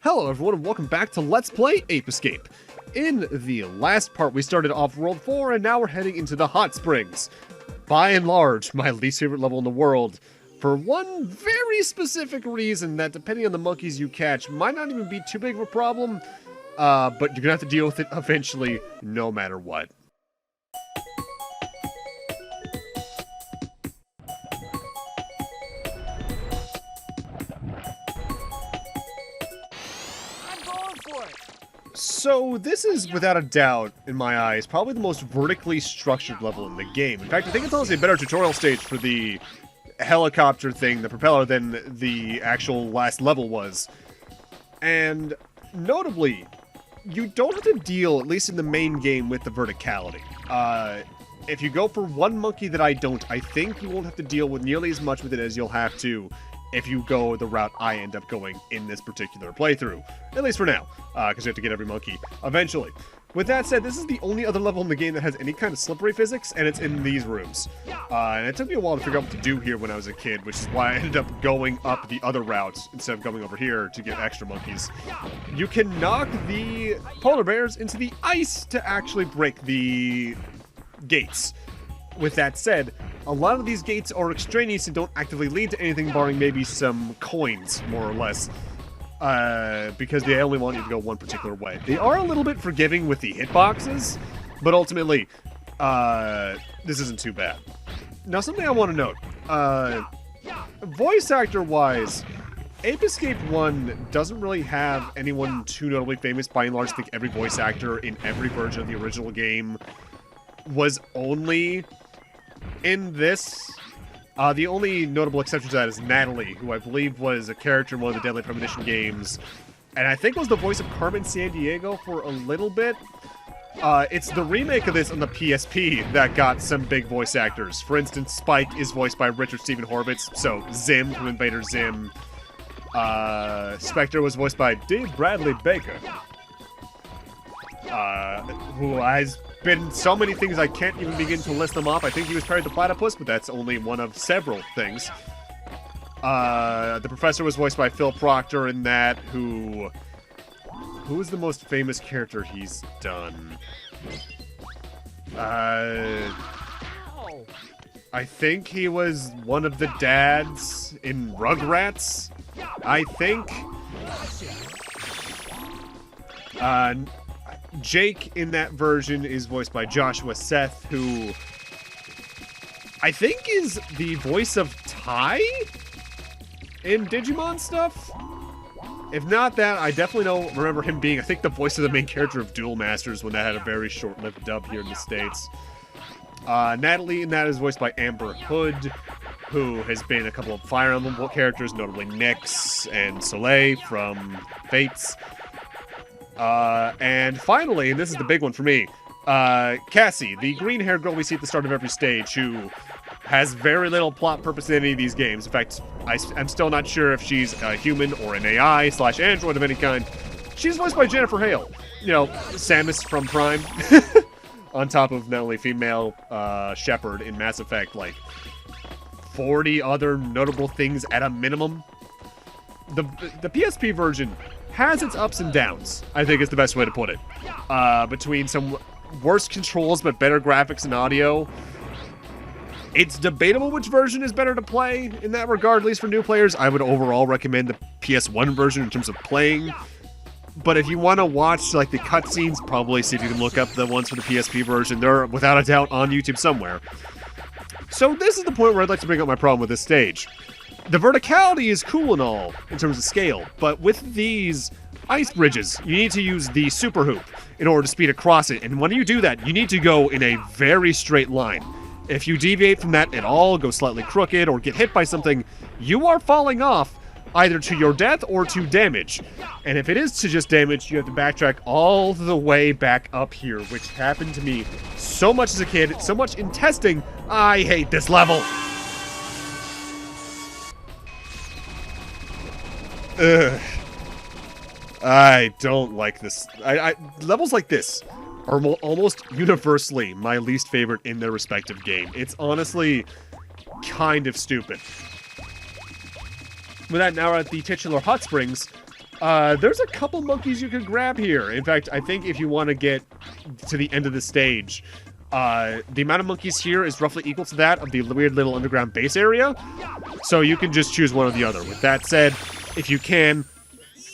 Hello everyone and welcome back to Let's Play Ape.5. In the last part we started off World 4 and now we're heading into the hot springs. By and large, my least favorite level in the world. For one very specific reason that depending on the monkeys you catch might not even be too big of a problem. But you're gonna have to deal with it eventually no matter what. So this is, without a doubt, in my eyes, probably the most vertically structured level in the game. In fact, I think it's honestly a better tutorial stage for the helicopter thing, the propeller, than the actual last level was. And notably, you don't have to deal, at least in the main game, with the verticality. If you go for one monkey that I don't, I think you won't have to deal with nearly as much with it as you'll have to if you go the route I end up going in this particular playthrough. At least for now, because you have to get every monkey eventually. With that said, this is the only other level in the game that has any kind of slippery physics, and it's in these rooms. And it took me a while to figure out what to do here when I was a kid, which is why I ended up going up the other routes instead of going over here to get extra monkeys. You can knock the polar bears into the ice to actually break the gates. With that said, a lot of these gates are extraneous and don't actively lead to anything barring maybe some coins, more or less. Because they only want you to go one particular way. They are a little bit forgiving with the hitboxes, but ultimately, this isn't too bad. Now, something I want to note. Voice actor-wise, Ape.5 1 doesn't really have anyone too notably famous. By and large, I think every voice actor in every version of the original game was only in this. The only notable exception to that is Natalie, who I believe was a character in one of the Deadly Premonition games, and I think was the voice of Carmen Sandiego for a little bit. It's the remake of this on the PSP that got some big voice actors. For instance, Spike is voiced by Richard Stephen Horvitz, so Zim from Invader Zim. Spectre was voiced by D. Bradley Baker, who has been so many things I can't even begin to list them off. I think he was Perry the Platypus, but that's only one of several things. The Professor was voiced by Phil Proctor in that, who is the most famous character he's done? I think he was one of the dads in Rugrats, I think. Jake in that version is voiced by Joshua Seth, who I think is the voice of Tai in Digimon stuff. If not that, I definitely don't remember him being, I think, the voice of the main character of Duel Masters when that had a very short-lived dub here in the States. Natalie in that is voiced by Amber Hood, who has been a couple of Fire Emblem characters, notably Nyx and Soleil from Fates. And finally, and this is the big one for me, Cassie, the green-haired girl we see at the start of every stage, who has very little plot purpose in any of these games. In fact, I'm still not sure if she's a human or an AI/android of any kind. She's voiced by Jennifer Hale. You know, Samus from Prime. On top of not only female Shepard in Mass Effect, like 40 other notable things at a minimum. The PSP version has its ups and downs, I think is the best way to put it. Between some worse controls but better graphics and audio. It's debatable which version is better to play in that regard, at least for new players. I would overall recommend the PS1 version in terms of playing. But if you want to watch like the cutscenes, probably see if you can look up the ones for the PSP version. They're without a doubt on YouTube somewhere. So this is the point where I'd like to bring up my problem with this stage. The verticality is cool and all, in terms of scale, but with these ice bridges, you need to use the super hoop in order to speed across it, and when you do that, you need to go in a very straight line. If you deviate from that at all, go slightly crooked, or get hit by something, you are falling off, either to your death or to damage. And if it is to just damage, you have to backtrack all the way back up here, which happened to me so much as a kid, so much in testing. I hate this level. Ugh. I don't like this. Levels like this are almost universally my least favorite in their respective game. It's honestly kind of stupid. With that, now we're at the titular hot springs. There's a couple monkeys you could grab here. In fact, I think if you want to get to the end of the stage, the amount of monkeys here is roughly equal to that of the weird little underground base area. So you can just choose one or the other. With that said, if you can,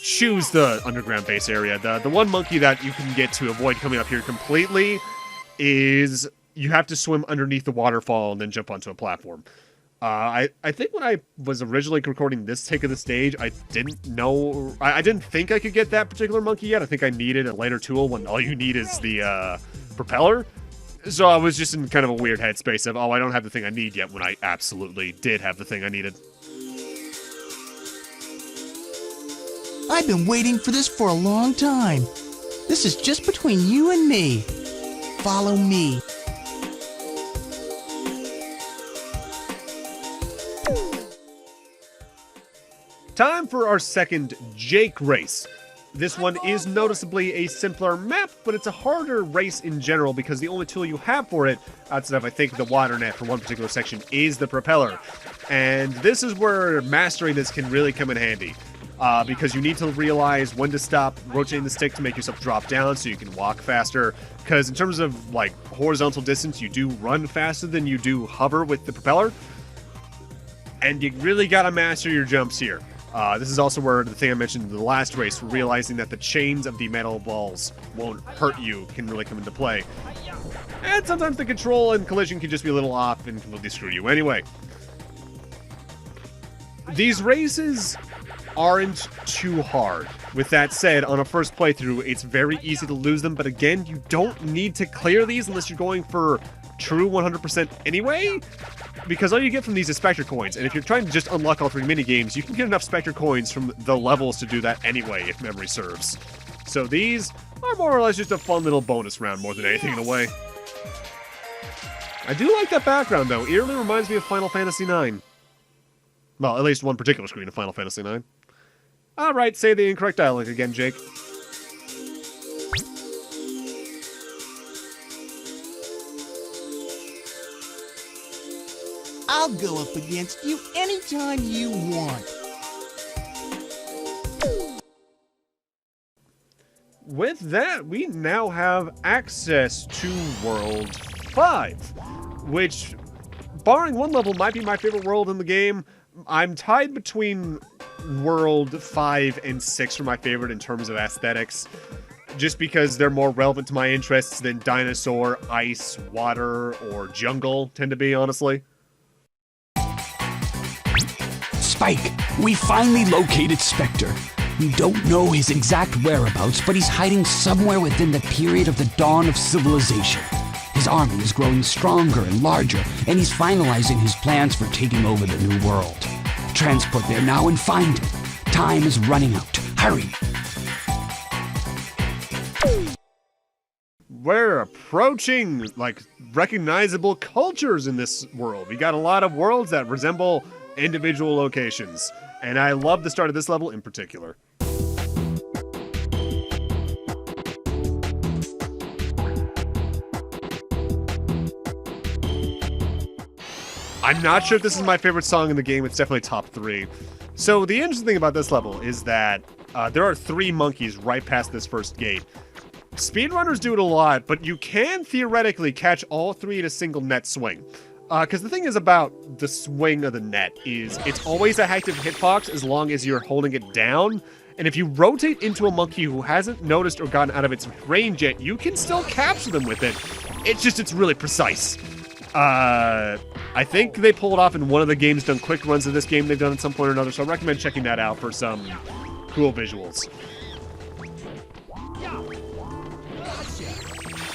choose the underground base area. The one monkey that you can get to avoid coming up here completely is you have to swim underneath the waterfall and then jump onto a platform. I think when I was originally recording this take of the stage, I didn't know... I didn't think I could get that particular monkey yet. I think I needed a later tool when all you need is the propeller. So I was just in kind of a weird headspace of, oh, I don't have the thing I need yet, when I absolutely did have the thing I needed. I've been waiting for this for a long time. This is just between you and me. Follow me. Time for our second Jake race. This one is noticeably a simpler map, but it's a harder race in general because the only tool you have for it, outside of I think the water net for one particular section, is the propeller. And this is where mastering this can really come in handy. Because you need to realize when to stop rotating the stick to make yourself drop down so you can walk faster. Because in terms of like horizontal distance, you do run faster than you do hover with the propeller. And you really gotta master your jumps here. This is also where the thing I mentioned in the last race, realizing that the chains of the metal balls won't hurt you, can really come into play. And sometimes the control and collision can just be a little off and completely screw you. Anyway, these races aren't too hard. With that said, on a first playthrough, it's very easy to lose them, but again, you don't need to clear these unless you're going for true 100% anyway, because all you get from these is Spectre coins, and if you're trying to just unlock all 3 minigames, you can get enough Spectre coins from the levels to do that anyway, if memory serves. So these are more or less just a fun little bonus round more than anything in a way. I do like that background, though. Eerily reminds me of Final Fantasy IX. Well, at least one particular screen of Final Fantasy IX. Alright, say the incorrect dialect again, Jake. I'll go up against you anytime you want. With that, we now have access to World 5, which, barring one level, might be my favorite world in the game. I'm tied between World 5 and 6 for my favorite in terms of aesthetics, just because they're more relevant to my interests than dinosaur, ice, water, or jungle tend to be, honestly. Spike, we finally located Spectre. We don't know his exact whereabouts, but he's hiding somewhere within the period of the dawn of civilization. His army is growing stronger and larger, and he's finalizing his plans for taking over the new world. Transport there now and find him. Time is running out. Hurry! We're approaching, like, recognizable cultures in this world. We got a lot of worlds that resemble individual locations, and I love the start of this level in particular. I'm not sure if this is my favorite song in the game. It's definitely top 3. So the interesting thing about this level is that there are 3 monkeys right past this first gate. Speedrunners do it a lot, but you can theoretically catch all 3 in a single net swing. Because the thing is about the swing of the net is it's always a active hitbox as long as you're holding it down. And if you rotate into a monkey who hasn't noticed or gotten out of its range yet, you can still capture them with it. It's really precise. I think they pull it off in one of the games done quick runs of this game they've done at some point or another, so I recommend checking that out for some cool visuals.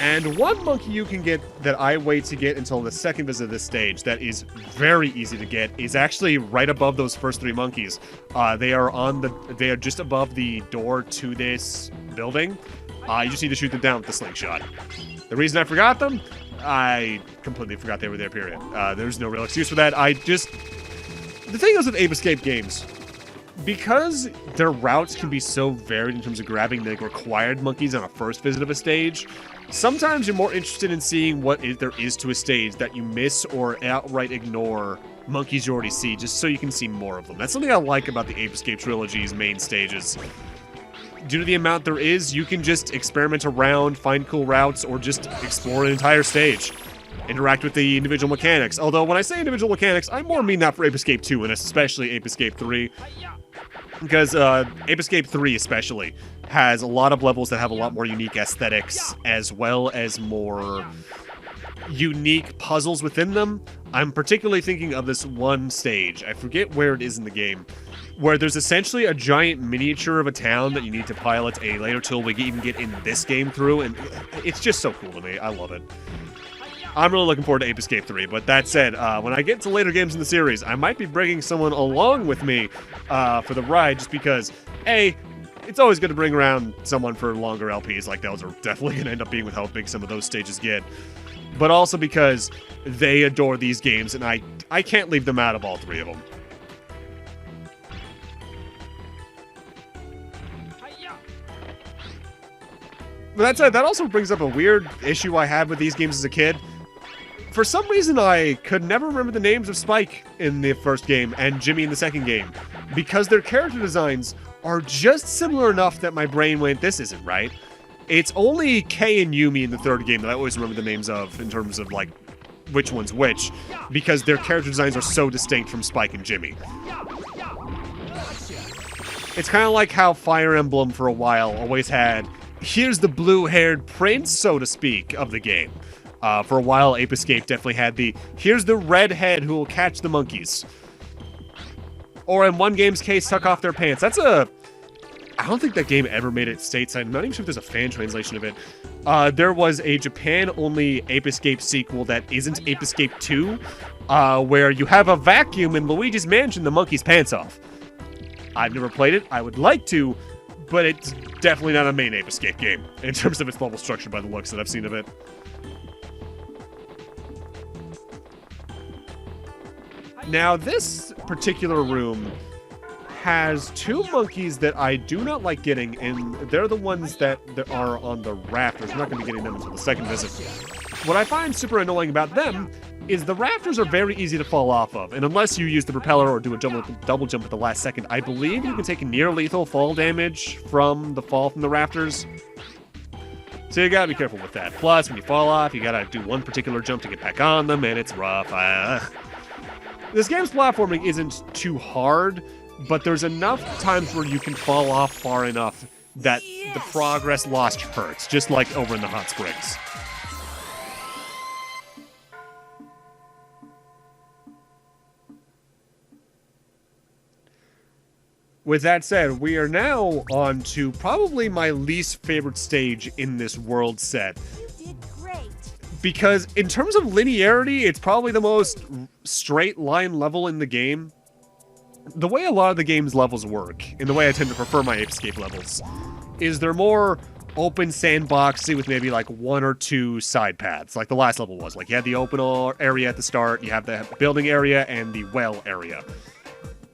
And one monkey you can get that I wait to get until the second visit of this stage that is very easy to get is actually right above those first 3 monkeys. They are just above the door to this building. You just need to shoot them down with the slingshot. The reason I forgot them, I completely forgot they were there, period. There's no real excuse for that. The thing is with Ape Escape games, because their routes can be so varied in terms of grabbing the required monkeys on a first visit of a stage, sometimes you're more interested in seeing what there is to a stage that you miss or outright ignore monkeys you already see, just so you can see more of them. That's something I like about the Ape Escape trilogy's main stages. due to the amount there is, you can just experiment around, find cool routes, or just explore an entire stage. Interact with the individual mechanics. Although, when I say individual mechanics, I more mean that for Ape Escape 2, and especially Ape Escape 3. Because Ape Escape 3 especially has a lot of levels that have a lot more unique aesthetics, as well as more unique puzzles within them. I'm particularly thinking of this one stage, I forget where it is in the game, where there's essentially a giant miniature of a town that you need to pilot a later tool we even get in this game through, and it's just so cool to me. I love it. I'm really looking forward to Ape Escape 3, but that said, when I get to later games in the series, I might be bringing someone along with me for the ride, just because, A, it's always good to bring around someone for longer LPs, like those are definitely going to end up being with how big some of those stages get, but also because they adore these games, and I can't leave them out of all three of them. But that said, that also brings up a weird issue I had with these games as a kid. For some reason, I could never remember the names of Spike in the first game and Jimmy in the second game, because their character designs are just similar enough that my brain went, this isn't right. It's only Kay and Yumi in the third game that I always remember the names of in terms of, like, which one's which, because their character designs are so distinct from Spike and Jimmy. It's kind of like how Fire Emblem for a while always had, here's the blue-haired prince, so to speak, of the game. For a while, Ape Escape definitely had the, here's the redhead who will catch the monkeys. Or in one game's case, tuck off their pants. That's a... I don't think that game ever made it stateside. I'm not even sure if there's a fan translation of it. There was a Japan-only Ape Escape sequel that isn't Ape Escape 2, where you have a vacuum in Luigi's Mansion, the monkey's pants off. I've never played it. I would like to, but it's definitely not a main Ape Escape game in terms of its level structure by the looks that I've seen of it. Now, this particular room has two monkeys that I do not like getting, and they're the ones that are on the rafters. I'm not going to be getting them until the second visit. What I find super annoying about them is the rafters are very easy to fall off of, and unless you use the propeller or do a double jump at the last second, I believe you can take near-lethal fall damage from the fall from the rafters. So you gotta be careful with that. Plus, when you fall off, you gotta do one particular jump to get back on them, and it's rough. This game's platforming isn't too hard, but there's enough times where you can fall off far enough that the progress lost hurts, just like over in the hot springs. With that said, we are now on to probably my least favorite stage in this world set. You did great. Because in terms of linearity, it's probably the most straight line level in the game. The way a lot of the game's levels work, and the way I tend to prefer my Ape Escape levels, is they're more open sandboxy with maybe like one or two side paths, like the last level was. Like you had the open area at the start, you have the building area, and the well area.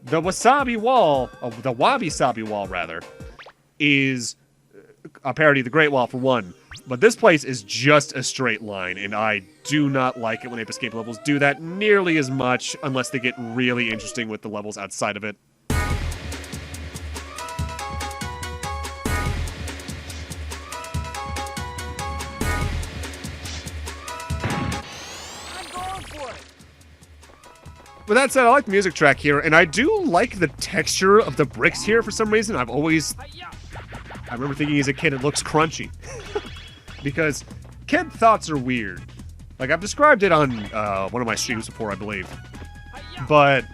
The Wasabi Wall, the Wabi Sabi Wall rather, is a parody of the Great Wall for one. But this place is just a straight line, and I do not like it when Ape Escape levels do that nearly as much, unless they get really interesting with the levels outside of it. I'm going for it. With that said, I like the music track here, and I do like the texture of the bricks here for some reason. I remember thinking as a kid it looks crunchy. Because kid thoughts are weird. Like, I've described it on one of my streams before, I believe. But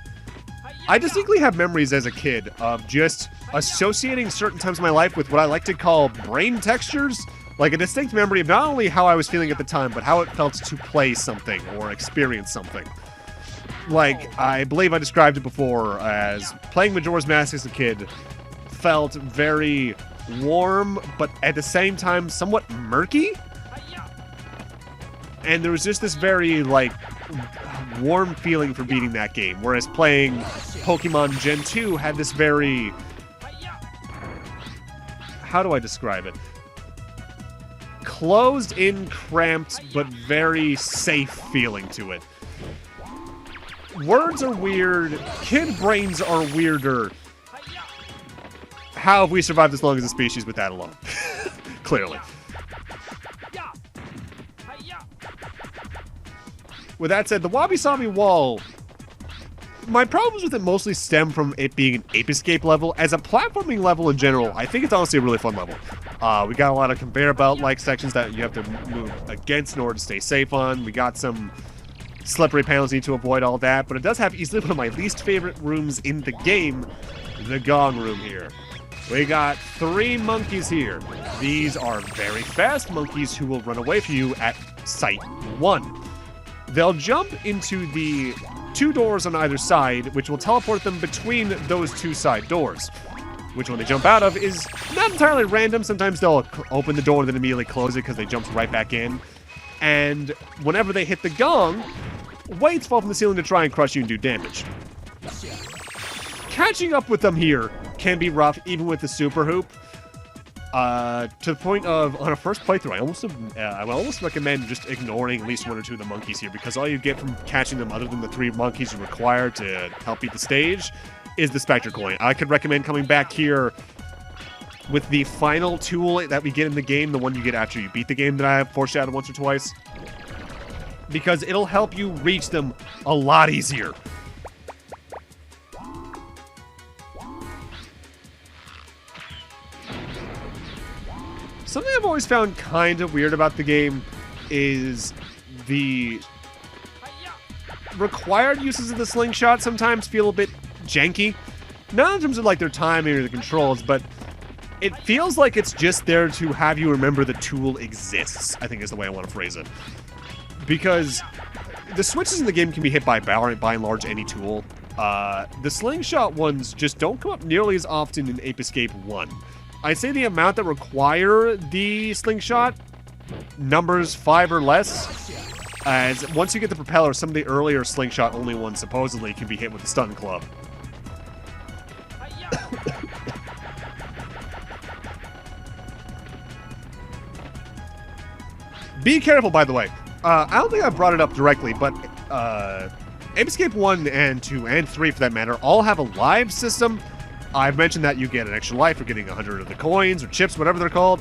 I distinctly have memories as a kid of just associating certain times of my life with what I like to call brain textures. Like a distinct memory of not only how I was feeling at the time, but how it felt to play something or experience something. Like, I believe I described it before as playing Majora's Mask as a kid felt very warm, but at the same time somewhat murky. And there was just this very, like, warm feeling for beating that game, whereas playing Pokemon Gen 2 had this very... how do I describe it? Closed-in, cramped, but very safe feeling to it. Words are weird, kid brains are weirder. how have we survived this long as a species with that alone? Clearly. With that said, the Wabi Sabi Wall, my problems with it mostly stem from it being an ape escape level. As a platforming level in general, I think it's honestly a really fun level. We got a lot of conveyor belt-like sections that you have to move against in order to stay safe on. We got some slippery panels you need to avoid, all that, but it does have easily one of my least favorite rooms in the game, the gong room here. We got 3 monkeys here. These are very fast monkeys who will run away from you at sight 1. They'll jump into the 2 doors on either side, which will teleport them between those 2 side doors. Which one they jump out of is not entirely random. Sometimes they'll open the door and then immediately close it because they jumped right back in. And whenever they hit the gong, weights fall from the ceiling to try and crush you and do damage. Catching up with them here can be rough, even with the super hoop. To the point of, on a first playthrough, I would almost recommend just ignoring at least 1 or 2 of the monkeys here, because all you get from catching them, other than the 3 monkeys you require to help beat the stage, is the Spectre Coin. I could recommend coming back here with the final tool that we get in the game, the one you get after you beat the game that I have foreshadowed once or twice, because it'll help you reach them a lot easier. Something I've always found kind of weird about the game is the required uses of the slingshot sometimes feel a bit janky. Not in terms of like their timing or the controls, but it feels like it's just there to have you remember the tool exists, I think is the way I want to phrase it. Because the switches in the game can be hit by and large any tool. The slingshot ones just don't come up nearly as often in Ape Escape 1. I'd say the amount that require the slingshot, numbers 5 or less, as once you get the propeller, some of the earlier slingshot only ones supposedly can be hit with the stun club. Be careful, by the way. I don't think I brought it up directly, but Ape Escape 1 and 2 and 3, for that matter, all have a live system. I've mentioned that you get an extra life for getting 100 of the coins or chips, whatever they're called.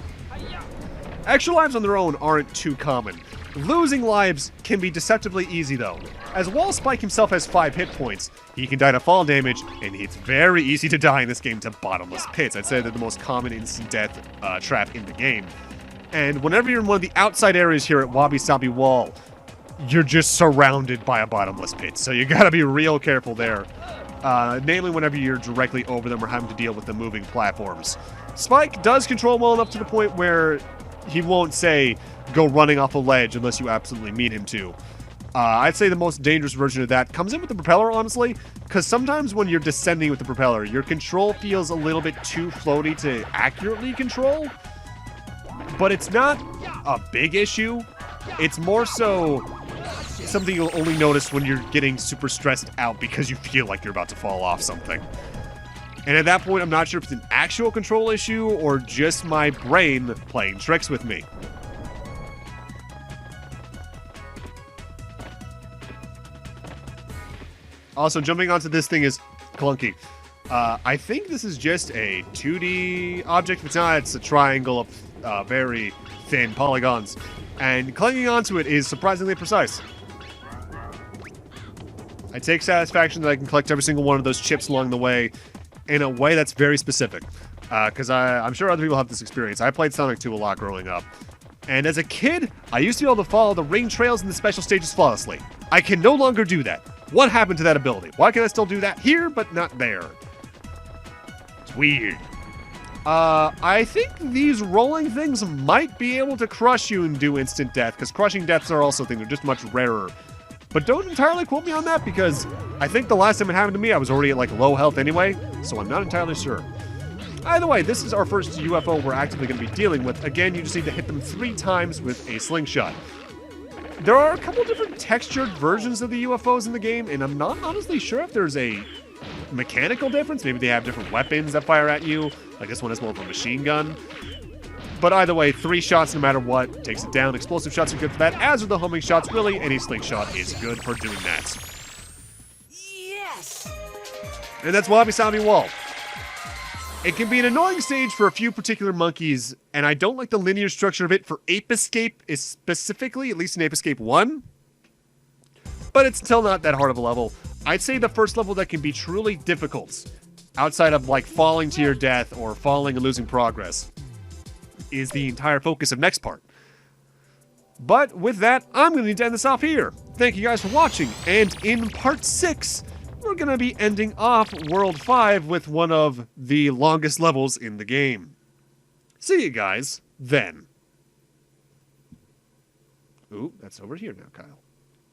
Extra lives on their own aren't too common. Losing lives can be deceptively easy, though. As Wall Spike himself has 5 hit points, he can die to fall damage, and it's very easy to die in this game to bottomless pits. I'd say they're the most common instant death trap in the game. And whenever you're in one of the outside areas here at Wabi Sabi Wall, you're just surrounded by a bottomless pit, so you gotta be real careful there. Namely whenever you're directly over them or having to deal with the moving platforms. Spike does control well enough to the point where he won't say, go running off a ledge unless you absolutely need him to. I'd say the most dangerous version of that comes in with the propeller, honestly, because sometimes when you're descending with the propeller, your control feels a little bit too floaty to accurately control. But it's not a big issue. It's more so something you'll only notice when you're getting super stressed out because you feel like you're about to fall off something. And at that point, I'm not sure if it's an actual control issue or just my brain playing tricks with me. Also, jumping onto this thing is clunky. I think this is just a 2D object. If it's not, it's a triangle of very thin polygons. And clinging onto it is surprisingly precise. I take satisfaction that I can collect every single one of those chips along the way in a way that's very specific. Because I'm sure other people have this experience. I played Sonic 2 a lot growing up. And as a kid, I used to be able to follow the ring trails and the special stages flawlessly. I can no longer do that. What happened to that ability? Why can I still do that here, but not there? It's weird. I think these rolling things might be able to crush you and do instant death, because crushing deaths are also a thing. They're just much rarer. But don't entirely quote me on that, because I think the last time it happened to me, I was already at like low health anyway, so I'm not entirely sure. Either way, this is our first UFO we're actively going to be dealing with. Again, you just need to hit them 3 times with a slingshot. There are a couple different textured versions of the UFOs in the game, and I'm not honestly sure if there's a mechanical difference. Maybe they have different weapons that fire at you, like this one has more of a machine gun. But either way, 3 shots no matter what takes it down. Explosive shots are good for that, as are the homing shots. Really, any slingshot is good for doing that. Yes! And that's Wabi Sabi Wall. It can be an annoying stage for a few particular monkeys, and I don't like the linear structure of it for Ape Escape, specifically, at least in Ape Escape 1. But it's still not that hard of a level. I'd say the first level that can be truly difficult, outside of like falling to your death or falling and losing progress, is the entire focus of next part. But with that, I'm going to need to end this off here. Thank you guys for watching, and in part 6, we're going to be ending off World 5 with one of the longest levels in the game. See you guys then. Ooh, that's over here now, Kyle.